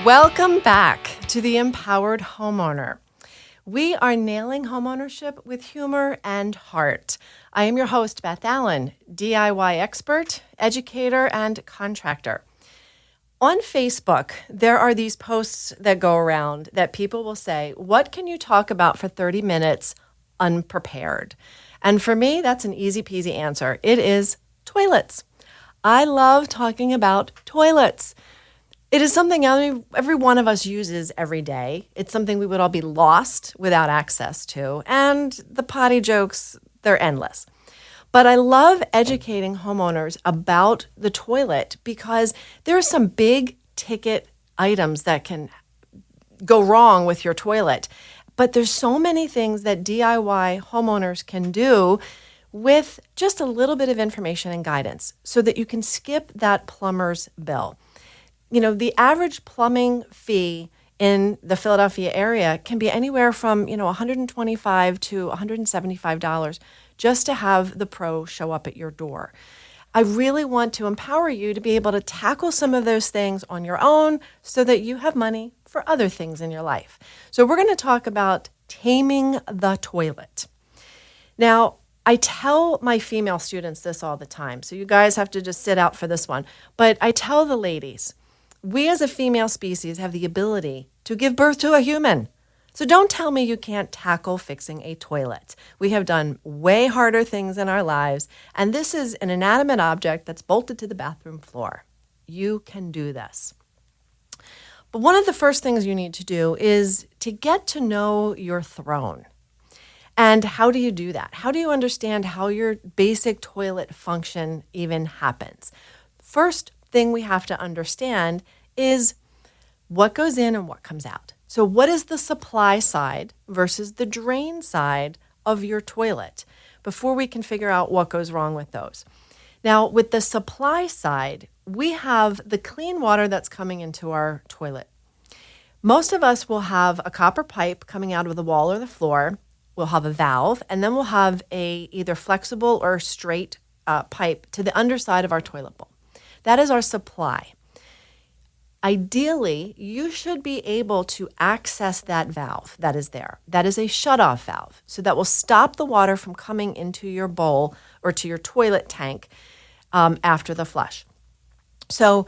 Welcome back to the Empowered Homeowner. We are nailing homeownership with humor and heart. I am your host, Beth Allen, DIY expert, educator, and contractor. On Facebook, there are these posts that go around that people will say, what can you talk about for 30 minutes unprepared? And for me, that's an easy peasy answer. It is toilets. I love talking about toilets. It is something every one of us uses every day. It's something we would all be lost without access to. And the potty jokes, they're endless. But I love educating homeowners about the toilet because there are some big ticket items that can go wrong with your toilet. But there's so many things that DIY homeowners can do with just a little bit of information and guidance so that you can skip that plumber's bill. You know, the average plumbing fee in the Philadelphia area can be anywhere from, $125 to $175 just to have the pro show up at your door. I really want to empower you to be able to tackle some of those things on your own so that you have money for other things in your life. So we're going to talk about taming the toilet. Now, I tell my female students this all the time, so you guys have to just sit out for this one. But I tell the ladies, we as a female species have the ability to give birth to a human. So don't tell me you can't tackle fixing a toilet. We have done way harder things in our lives, and this is an inanimate object that's bolted to the bathroom floor. You can do this. But one of the first things you need to do is to get to know your throne. And how do you do that? How do you understand how your basic toilet function even happens? First thing we have to understand is what goes in and what comes out. So what is the supply side versus the drain side of your toilet before we can figure out what goes wrong with those? Now, with the supply side, we have the clean water that's coming into our toilet. Most of us will have a copper pipe coming out of the wall or the floor. We'll have a valve, and then we'll have a either flexible or straight pipe to the underside of our toilet bowl. That is our supply. Ideally, you should be able to access that valve that is there. That is a shutoff valve. So that will stop the water from coming into your bowl or to your toilet tank after the flush. So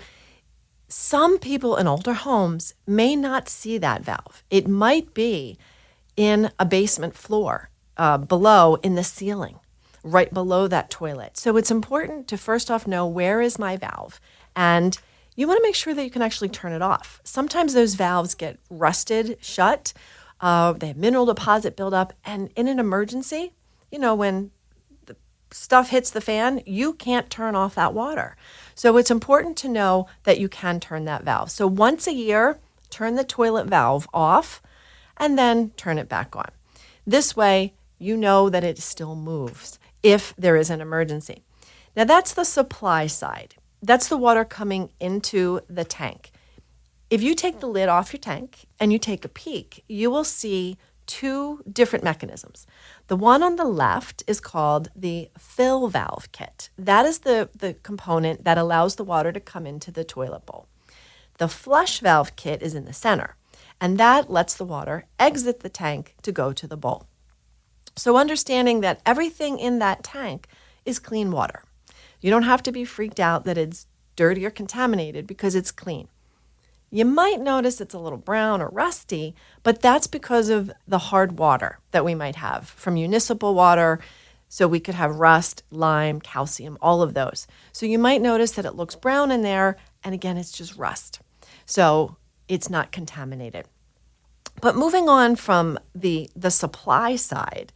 some people in older homes may not see that valve. It might be in a basement floor below in the ceiling, right below that toilet. So it's important to first off know where is my valve, and you want to make sure that you can actually turn it off. Sometimes those valves get rusted shut, they have mineral deposit buildup, and in an emergency, when the stuff hits the fan, you can't turn off that water. So it's important to know that you can turn that valve. So once a year, turn the toilet valve off and then turn it back on. This way, you know that it still moves if there is an emergency. Now that's the supply side. That's the water coming into the tank. If you take the lid off your tank and you take a peek, you will see two different mechanisms. The one on the left is called the fill valve kit. That is the component that allows the water to come into the toilet bowl. The flush valve kit is in the center, and that lets the water exit the tank to go to the bowl. So understanding that everything in that tank is clean water. You don't have to be freaked out that it's dirty or contaminated because it's clean. You might notice it's a little brown or rusty, but that's because of the hard water that we might have from municipal water. So we could have rust, lime, calcium, all of those. So you might notice that it looks brown in there, and again, it's just rust. So it's not contaminated. But moving on from the supply side,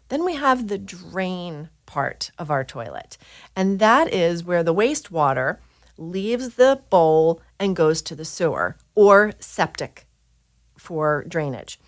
then we have the drain part of our toilet. And that is where the wastewater leaves the bowl and goes to the sewer or septic for drainage.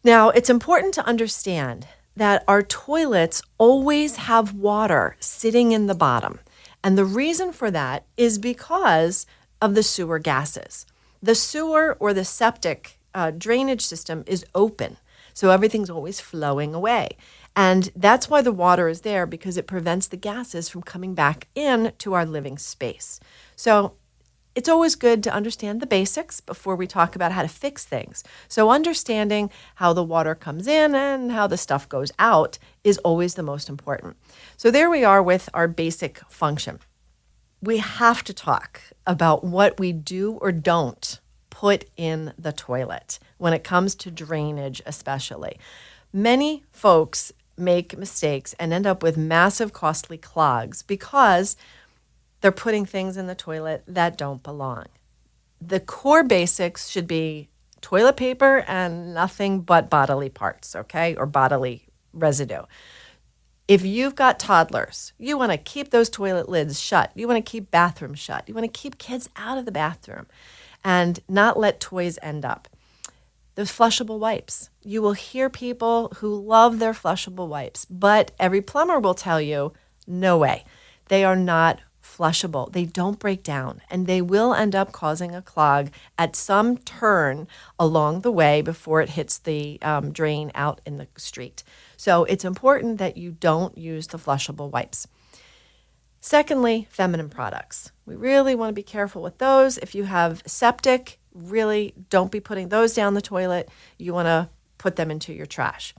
Now, it's important to understand that our toilets always have water sitting in the bottom. And the reason for that is because of the sewer gases. The sewer or the septic drainage system is open, so everything's always flowing away. And that's why the water is there, because it prevents the gases from coming back in to our living space. So it's always good to understand the basics before we talk about how to fix things. So understanding how the water comes in and how the stuff goes out is always the most important. So there we are with our basic function. We have to talk about what we do or don't put in the toilet when it comes to drainage especially. Many folks make mistakes and end up with massive costly clogs because they're putting things in the toilet that don't belong. The core basics should be toilet paper and nothing but bodily parts, okay, or bodily residue. If you've got toddlers, you want to keep those toilet lids shut. You want to keep bathrooms shut. You want to keep kids out of the bathroom and not let toys end up. The flushable wipes. You will hear people who love their flushable wipes, but every plumber will tell you, no way. They are not flushable. They don't break down, and they will end up causing a clog at some turn along the way before it hits the drain out in the street. So it's important that you don't use the flushable wipes. Secondly, feminine products. We really want to be careful with those. If you have septic, really don't be putting those down the toilet. You want to put them into your trash.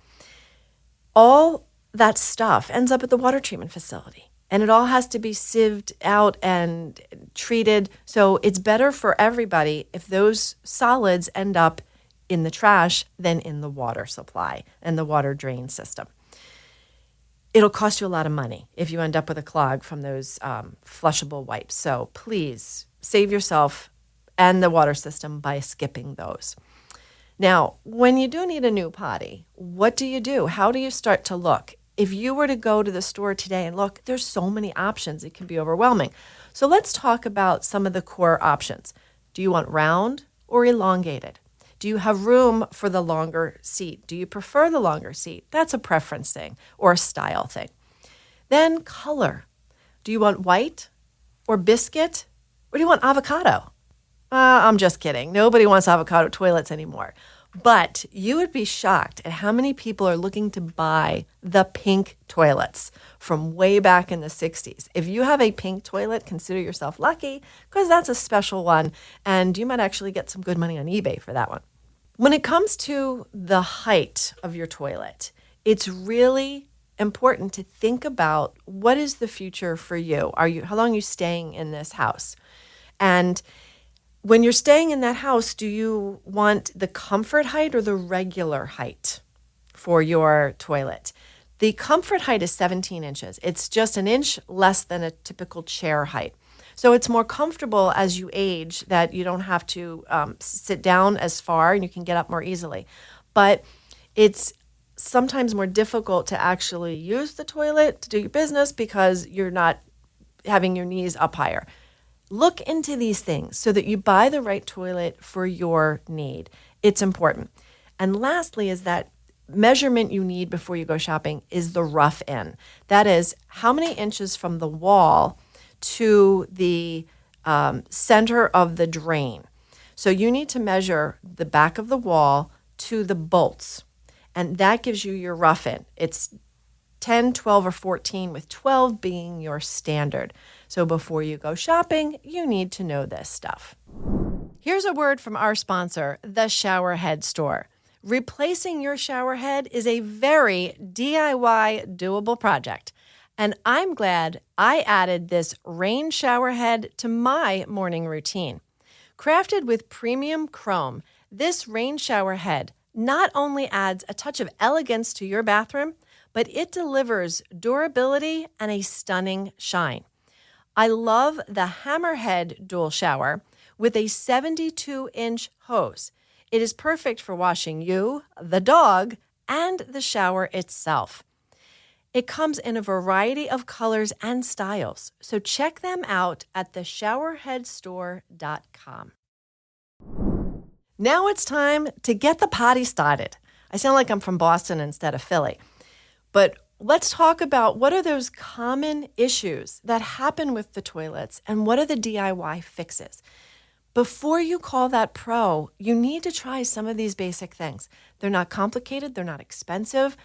All that stuff ends up at the water treatment facility. And it all has to be sieved out and treated. So it's better for everybody if those solids end up in the trash than in the water supply and the water drain system. It'll cost you a lot of money if you end up with a clog from those flushable wipes. So please save yourself and the water system by skipping those. Now, when you do need a new potty, what do you do? How do you start to look? If you were to go to the store today and look, there's so many options, it can be overwhelming. So let's talk about some of the core options. Do you want round or elongated? Do you have room for the longer seat? Do you prefer the longer seat? That's a preference thing or a style thing. Then color. Do you want white or biscuit or do you want avocado? I'm just kidding. Nobody wants avocado toilets anymore. But you would be shocked at how many people are looking to buy the pink toilets from way back in the 60s. If you have a pink toilet, consider yourself lucky because that's a special one, and you might actually get some good money on eBay for that one. When it comes to the height of your toilet, it's really important to think about what is the future for you. How long are you staying in this house? And when you're staying in that house, do you want the comfort height or the regular height for your toilet? The comfort height is 17 inches. It's just an inch less than a typical chair height. So it's more comfortable as you age that you don't have to sit down as far and you can get up more easily. But it's sometimes more difficult to actually use the toilet to do your business because you're not having your knees up higher. Look into these things so that you buy the right toilet for your need. It's important. And lastly is that measurement you need before you go shopping is the rough in. That is how many inches from the wall to the center of the drain. So you need to measure the back of the wall to the bolts. And that gives you your rough in. It's 10, 12, or 14, with 12 being your standard. So before you go shopping, you need to know this stuff. Here's a word from our sponsor, the Showerhead Store. Replacing your shower head is a very DIY doable project. And I'm glad I added this rain shower head to my morning routine. Crafted with premium chrome, this rain shower head not only adds a touch of elegance to your bathroom, but it delivers durability and a stunning shine. I love the Hammerhead dual shower with a 72-inch hose. It is perfect for washing you, the dog, and the shower itself. It comes in a variety of colors and styles, so check them out at theshowerheadstore.com. Now it's time to get the potty started. I sound like I'm from Boston instead of Philly. But let's talk about what are those common issues that happen with the toilets and what are the DIY fixes. Before you call that pro, you need to try some of these basic things. They're not complicated, they're not expensive,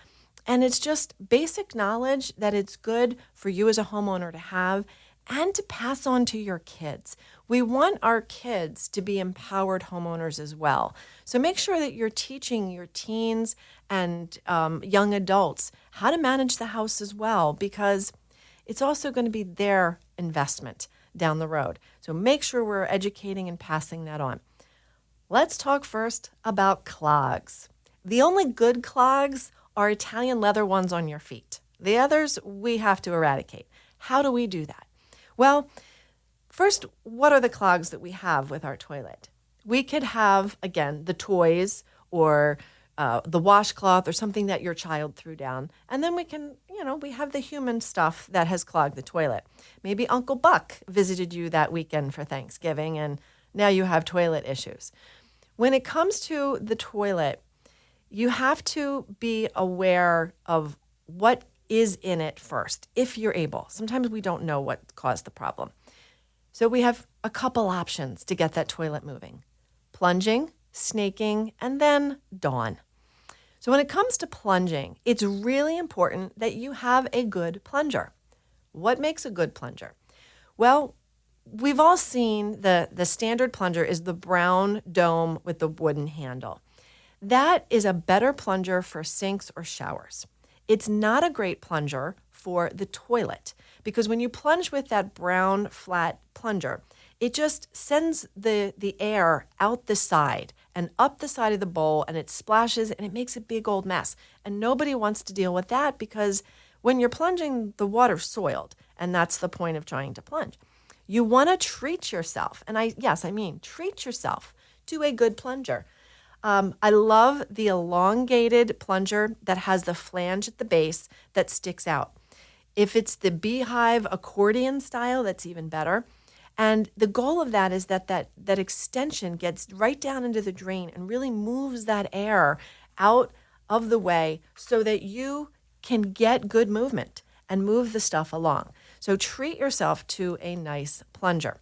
and it's just basic knowledge that it's good for you as a homeowner to have, and to pass on to your kids. We want our kids to be empowered homeowners as well. So make sure that you're teaching your teens and young adults how to manage the house as well, because it's also going to be their investment down the road. So make sure we're educating and passing that on. Let's talk first about clogs. The only good clogs are Italian leather ones on your feet. The others we have to eradicate. How do we do that? Well, first, what are the clogs that we have with our toilet? We could have, again, the toys or the washcloth or something that your child threw down. And then we can, we have the human stuff that has clogged the toilet. Maybe Uncle Buck visited you that weekend for Thanksgiving and now you have toilet issues. When it comes to the toilet, you have to be aware of what is in it first, if you're able. Sometimes we don't know what caused the problem. So we have a couple options to get that toilet moving: plunging, snaking, and then Dawn. So when it comes to plunging, it's really important that you have a good plunger. What makes a good plunger? Well, we've all seen the standard plunger is the brown dome with the wooden handle. That is a better plunger for sinks or showers. It's not a great plunger for the toilet because when you plunge with that brown flat plunger, it just sends the air out the side and up the side of the bowl, and it splashes and it makes a big old mess. And nobody wants to deal with that because when you're plunging, the water's soiled, and that's the point of trying to plunge. You want to treat yourself, and I mean treat yourself to a good plunger. I love the elongated plunger that has the flange at the base that sticks out. If it's the beehive accordion style, that's even better. And the goal of that is that extension gets right down into the drain and really moves that air out of the way so that you can get good movement and move the stuff along. So treat yourself to a nice plunger.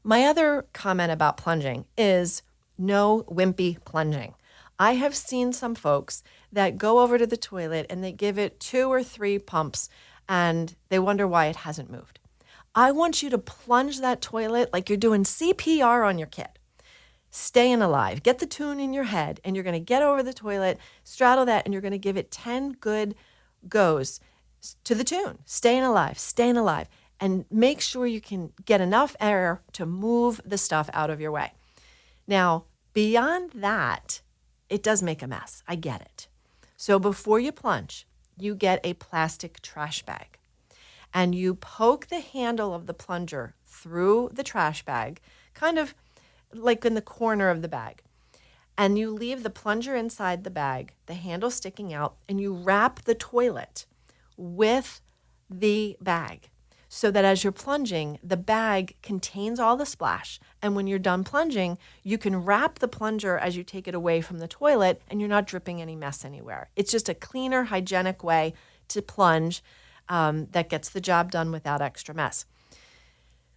My other comment about plunging is no wimpy plunging. I have seen some folks that go over to the toilet and they give it 2 or 3 pumps and they wonder why it hasn't moved. I want you to plunge that toilet like you're doing CPR on your kid. Staying alive. Get the tune in your head and you're going to get over the toilet, straddle that, and you're going to give it 10 good goes to the tune. Staying alive, and make sure you can get enough air to move the stuff out of your way. Now, beyond that, it does make a mess. I get it. So before you plunge, you get a plastic trash bag and you poke the handle of the plunger through the trash bag, kind of like in the corner of the bag. And you leave the plunger inside the bag, the handle sticking out, and you wrap the toilet with the bag so that as you're plunging, the bag contains all the splash. And when you're done plunging, you can wrap the plunger as you take it away from the toilet and you're not dripping any mess anywhere. It's just a cleaner, hygienic way to plunge that gets the job done without extra mess.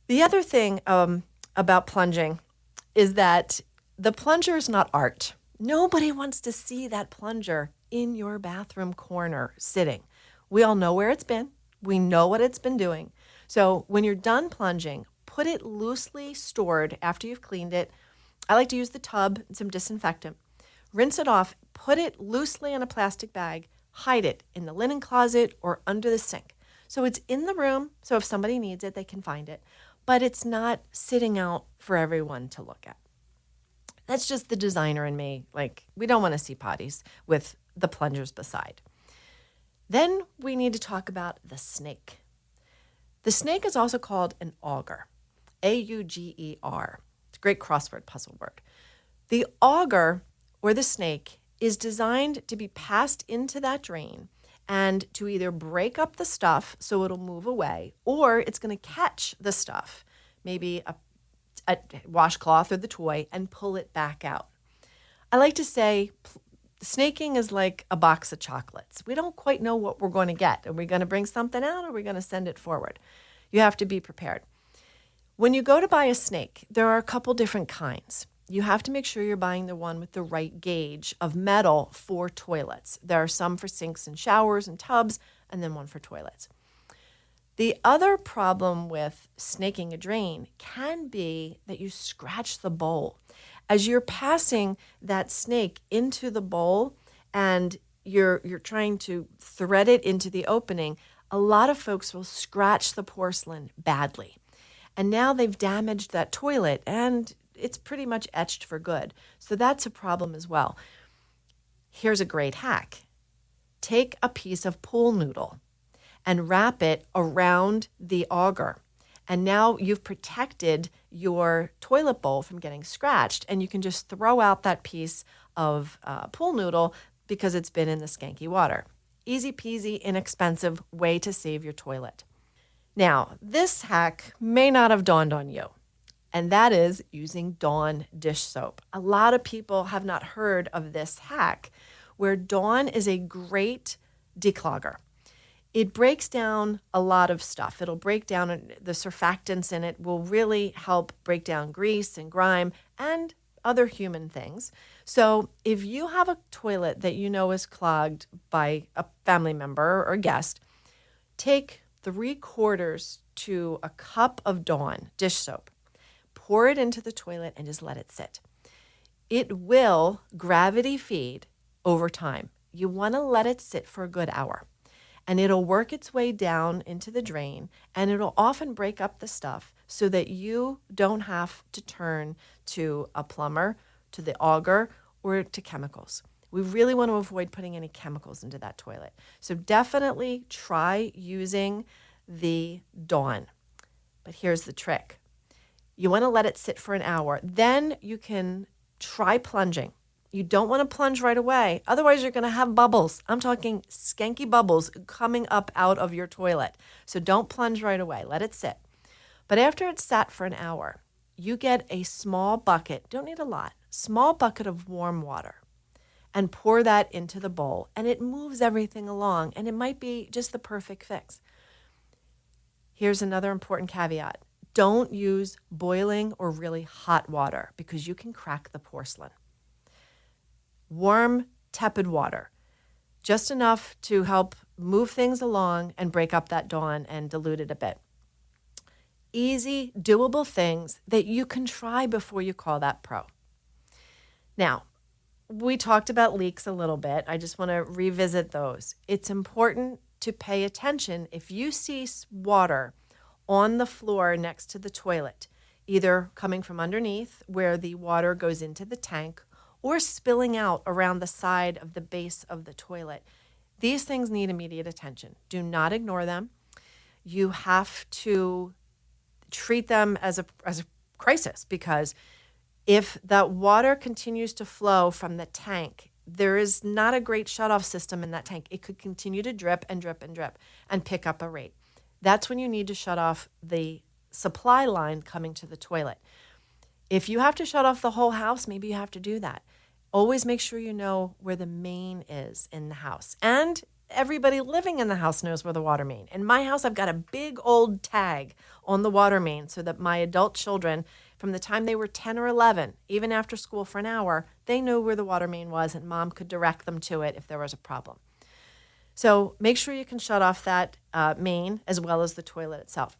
The other thing about plunging is that the plunger is not art. Nobody wants to see that plunger in your bathroom corner sitting. We all know where it's been. We know what it's been doing. So when you're done plunging, put it loosely stored after you've cleaned it. I like to use the tub and some disinfectant. Rinse it off, put it loosely in a plastic bag, hide it in the linen closet or under the sink. So it's in the room, so if somebody needs it, they can find it. But it's not sitting out for everyone to look at. That's just the designer in me. Like, we don't want to see potties with the plungers beside. Then we need to talk about the snake. The snake is also called an auger, A-U-G-E-R. It's a great crossword puzzle word. The auger, or the snake, is designed to be passed into that drain and to either break up the stuff so it'll move away, or it's going to catch the stuff, maybe a washcloth or the toy, and pull it back out. I like to say snaking is like a box of chocolates. We don't quite know what we're going to get. Are we going to bring something out or are we going to send it forward? You have to be prepared. When you go to buy a snake, there are a couple different kinds. You have to make sure you're buying the one with the right gauge of metal for toilets. There are some for sinks and showers and tubs, and then one for toilets. The other problem with snaking a drain can be that you scratch the bowl. As you're passing that snake into the bowl and you're trying to thread it into the opening, a lot of folks will scratch the porcelain badly. And now they've damaged that toilet and it's pretty much etched for good. So that's a problem as well. Here's a great hack. Take a piece of pool noodle and wrap it around the auger. And now you've protected your toilet bowl from getting scratched, and you can just throw out that piece of pool noodle because it's been in the skanky water. Easy peasy, inexpensive way to save your toilet. Now, this hack may not have dawned on you, and that is using Dawn dish soap. A lot of people have not heard of this hack, where Dawn is a great declogger. It breaks down a lot of stuff. It'll break down the surfactants in it, will really help break down grease and grime and other human things. So if you have a toilet that you know is clogged by a family member or guest, take 3/4 to a cup of Dawn dish soap, pour it into the toilet and just let it sit. It will gravity feed over time. You want to let it sit for a good hour. And it'll work its way down into the drain, and it'll often break up the stuff so that you don't have to turn to a plumber, to the auger, or to chemicals. We really want to avoid putting any chemicals into that toilet. So definitely try using the Dawn. But here's the trick. You want to let it sit for an hour. Then you can try plunging. You don't want to plunge right away. Otherwise, you're going to have bubbles. I'm talking skanky bubbles coming up out of your toilet. So don't plunge right away. Let it sit. But after it's sat for an hour, you get a small bucket, don't need a lot, small bucket of warm water, and pour that into the bowl. And it moves everything along, and it might be just the perfect fix. Here's another important caveat. Don't use boiling or really hot water because you can crack the porcelain. Warm, tepid water, just enough to help move things along and break up that Dawn and dilute it a bit. Easy, doable things that you can try before you call that pro. Now, we talked about leaks a little bit. I just want to revisit those. It's important to pay attention if you see water on the floor next to the toilet, either coming from underneath where the water goes into the tank or spilling out around the side of the base of the toilet. These things need immediate attention. Do not ignore them. You have to treat them as a crisis, because if that water continues to flow from the tank, there is not a great shutoff system in that tank. It could continue to drip and drip and drip and pick up a rate. That's when you need to shut off the supply line coming to the toilet. If you have to shut off the whole house, maybe you have to do that. Always make sure you know where the main is in the house. And everybody living in the house knows where the water main. In my house, I've got a big old tag on the water main so that my adult children, from the time they were 10 or 11, even after school for an hour, they knew where the water main was and mom could direct them to it if there was a problem. So make sure you can shut off that main as well as the toilet itself.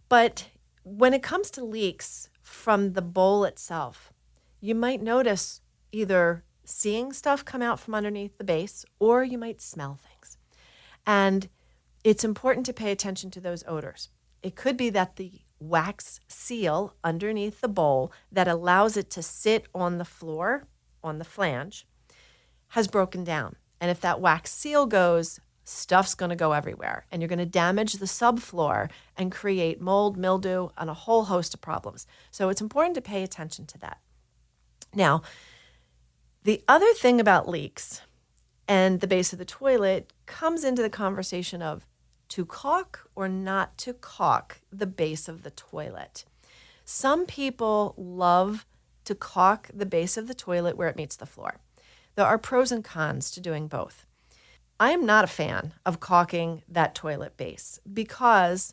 But when it comes to leaks from the bowl itself, you might notice either seeing stuff come out from underneath the base, or you might smell things. And it's important to pay attention to those odors. It could be that the wax seal underneath the bowl that allows it to sit on the floor, on the flange, has broken down. And if that wax seal goes, stuff's going to go everywhere. And you're going to damage the subfloor and create mold, mildew, and a whole host of problems. So it's important to pay attention to that. Now, the other thing about leaks and the base of the toilet comes into the conversation of to caulk or not to caulk the base of the toilet. Some people love to caulk the base of the toilet where it meets the floor. There are pros and cons to doing both. I am not a fan of caulking that toilet base because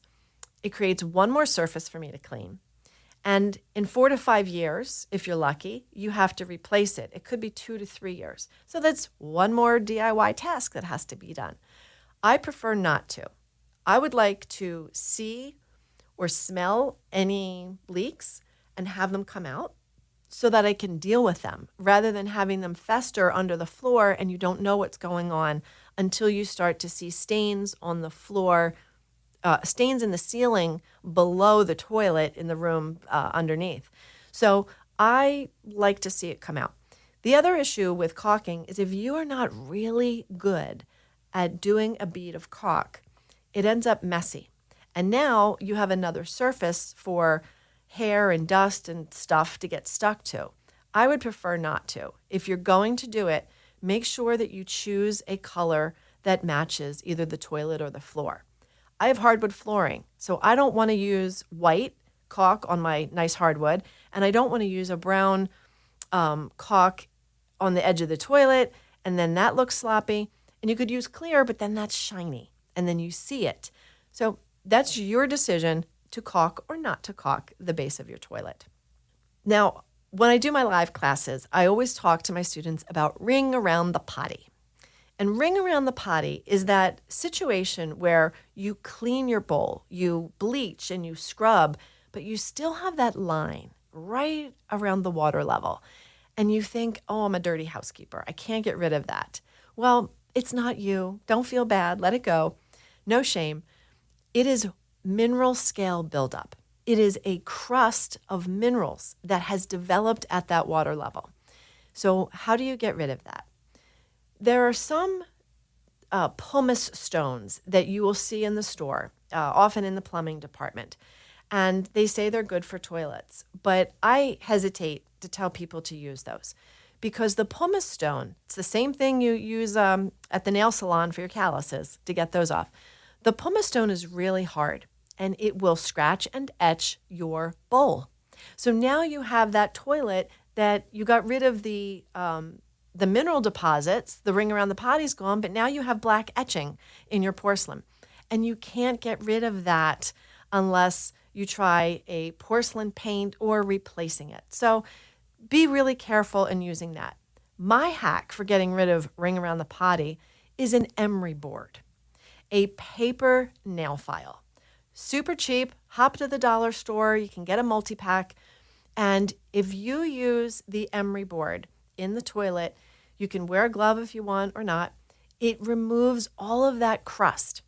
it creates one more surface for me to clean. And in 4 to 5 years, if you're lucky, you have to replace it. It could be 2 to 3 years. So that's one more DIY task that has to be done. I prefer not to. I would like to see or smell any leaks and have them come out so that I can deal with them rather than having them fester under the floor and you don't know what's going on until you start to see stains on the floor, stains in the ceiling below the toilet in the room underneath. So I like to see it come out. The other issue with caulking is if you are not really good at doing a bead of caulk, it ends up messy. And now you have another surface for hair and dust and stuff to get stuck to. I would prefer not to. If you're going to do it, make sure that you choose a color that matches either the toilet or the floor. I have hardwood flooring, so I don't want to use white caulk on my nice hardwood, and I don't want to use a brown caulk on the edge of the toilet, and then that looks sloppy. And you could use clear, but then that's shiny, and then you see it. So that's your decision to caulk or not to caulk the base of your toilet. Now, when I do my live classes, I always talk to my students about ring around the potty. And ring around the potty is that situation where you clean your bowl, you bleach and you scrub, but you still have that line right around the water level. And you think, oh, I'm a dirty housekeeper. I can't get rid of that. Well, it's not you. Don't feel bad. Let it go. No shame. It is mineral scale buildup. It is a crust of minerals that has developed at that water level. So how do you get rid of that? There are some pumice stones that you will see in the store, often in the plumbing department, and they say they're good for toilets. But I hesitate to tell people to use those because the pumice stone, it's the same thing you use at the nail salon for your calluses to get those off. The pumice stone is really hard and it will scratch and etch your bowl. So now you have that toilet that you got rid of the mineral deposits, the ring around the potty's gone, but now you have black etching in your porcelain. And you can't get rid of that unless you try a porcelain paint or replacing it. So be really careful in using that. My hack for getting rid of ring around the potty is an emery board, a paper nail file. Super cheap, hop to the dollar store, you can get a multi-pack. And if you use the emery board in the toilet, you can wear a glove if you want or not. It removes all of that crust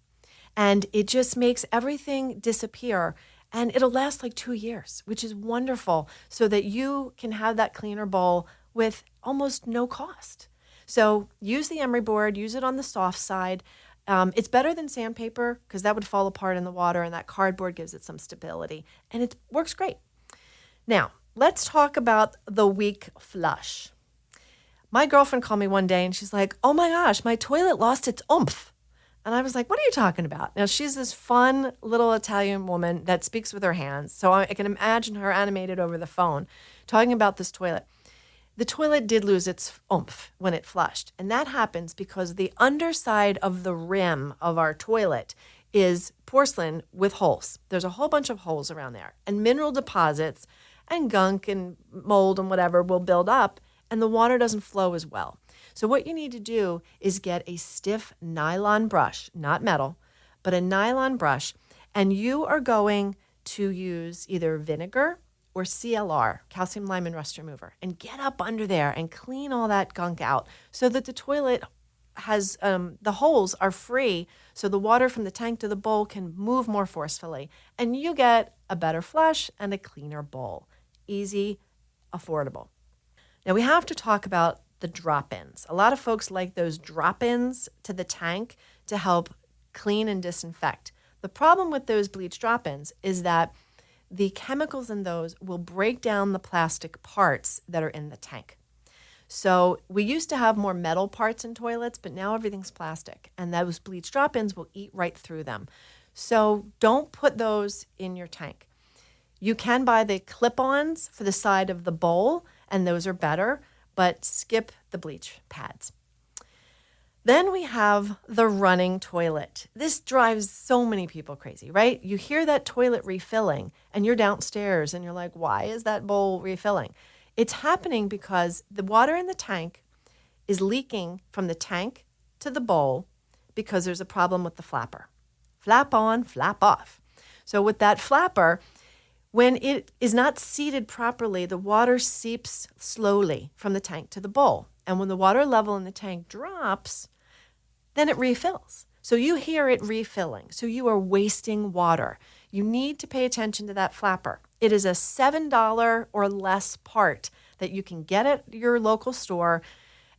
and it just makes everything disappear. And it'll last like 2 years, which is wonderful, so that you can have that cleaner bowl with almost no cost. So use the emery board, use it on the soft side. It's better than sandpaper because that would fall apart in the water, and that cardboard gives it some stability, and it works great. Now, let's talk about the weak flush. My girlfriend called me one day and she's like, oh my gosh, my toilet lost its oomph. And I was like, what are you talking about? Now, she's this fun little Italian woman that speaks with her hands. So I can imagine her animated over the phone talking about this toilet. The toilet did lose its oomph when it flushed. And that happens because the underside of the rim of our toilet is porcelain with holes. There's a whole bunch of holes around there. And mineral deposits and gunk and mold and whatever will build up, and the water doesn't flow as well. So what you need to do is get a stiff nylon brush, not metal, but a nylon brush, and you are going to use either vinegar or CLR, calcium lime and rust remover, and get up under there and clean all that gunk out so that the toilet has, the holes are free so the water from the tank to the bowl can move more forcefully, and you get a better flush and a cleaner bowl. Easy, affordable. Now we have to talk about the drop-ins. A lot of folks like those drop-ins to the tank to help clean and disinfect. The problem with those bleach drop-ins is that the chemicals in those will break down the plastic parts that are in the tank. So we used to have more metal parts in toilets, but now everything's plastic, and those bleach drop-ins will eat right through them. So don't put those in your tank. You can buy the clip-ons for the side of the bowl, and those are better, but skip the bleach pads. Then we have the running toilet. This drives so many people crazy, right? You hear that toilet refilling, and you're downstairs, and you're like, why is that bowl refilling? It's happening because the water in the tank is leaking from the tank to the bowl because there's a problem with the flapper. Flap on, flap off. So with that flapper, when it is not seated properly, the water seeps slowly from the tank to the bowl. And when the water level in the tank drops, then it refills. So you hear it refilling. So you are wasting water. You need to pay attention to that flapper. It is a $7 or less part that you can get at your local store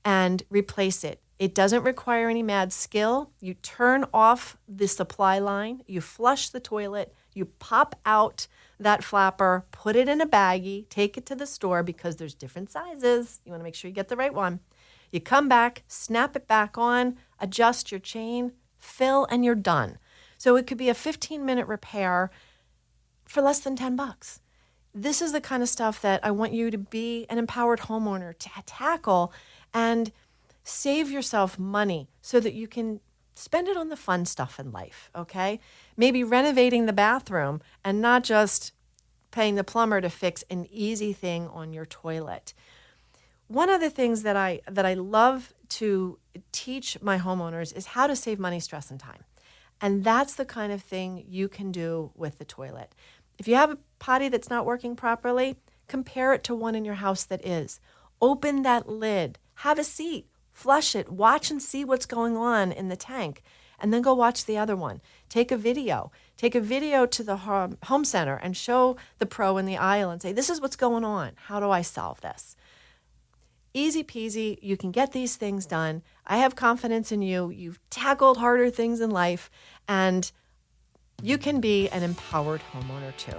and replace it. It doesn't require any mad skill. You turn off the supply line, you flush the toilet, you pop out that flapper, put it in a baggie, take it to the store because there's different sizes. You want to make sure you get the right one. You come back, snap it back on, adjust your chain, fill, and you're done. So it could be a 15-minute repair for less than $10. This is the kind of stuff that I want you to be an empowered homeowner to tackle and save yourself money so that you can spend it on the fun stuff in life, okay? Maybe renovating the bathroom and not just paying the plumber to fix an easy thing on your toilet. One of the things that I love to teach my homeowners is how to save money, stress, and time. And that's the kind of thing you can do with the toilet. If you have a potty that's not working properly, compare it to one in your house that is. Open that lid, have a seat, flush it, watch and see what's going on in the tank, and then go watch the other one. Take a video to the home center and show the pro in the aisle and say, this is what's going on. How do I solve this? Easy peasy, you can get these things done. I have confidence in you. You've tackled harder things in life, and you can be an empowered homeowner too.